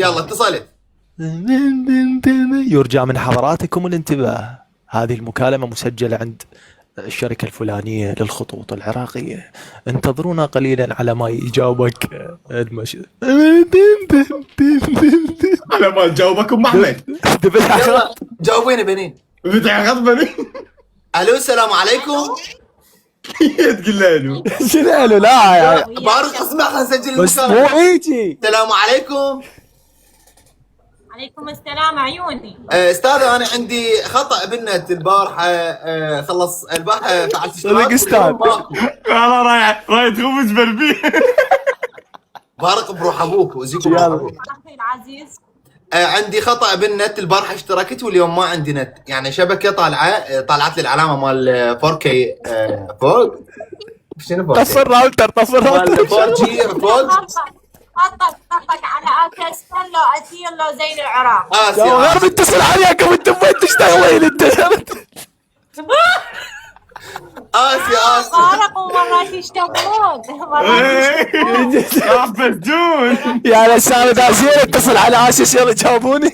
يلا اتصلت. يرجى من حضراتكم الانتباه، هذه المكالمة مسجلة عند الشركة الفلانية للخطوط العراقية، انتظرونا قليلا على ما يجاوبك على ما تجاوبك ام احمد. يلا جاوبيني بنين. بتاع غضبني. الو السلام عليكم. تقول له الو. شنو قالوا؟ لا يا بارك اسمعها نسجل بس مو المكالمة. هيجي. السلام عليكم. عليكم السلام عيوني. استاذة انا عندي خطأ بالنت البارحة. خلص البارحة فعلت صدق اشتراك أستاذ. واليوم ماكو. انا رايح تخبز بربيه. بارك بروح ابوك وزيكم يلا. أبوك. اخي العزيز. عندي خطأ بالنت البارحة اشتركت واليوم ما عندي نت، يعني شبكة طلعت لي العلامة مال 4K فوق. شنو 4K؟ طف الراوتر طف مال الراوتر 4G فوق. خطك على اكستن لو اتيل لو زين العراق. آسي يا غير آسي متصل عليك وانت وين تشتغلين انت؟ آسي بارق ومرات يشتغلون مرات بسجون. يا لسان دازين اتصل على اساس يلا جاوبوني.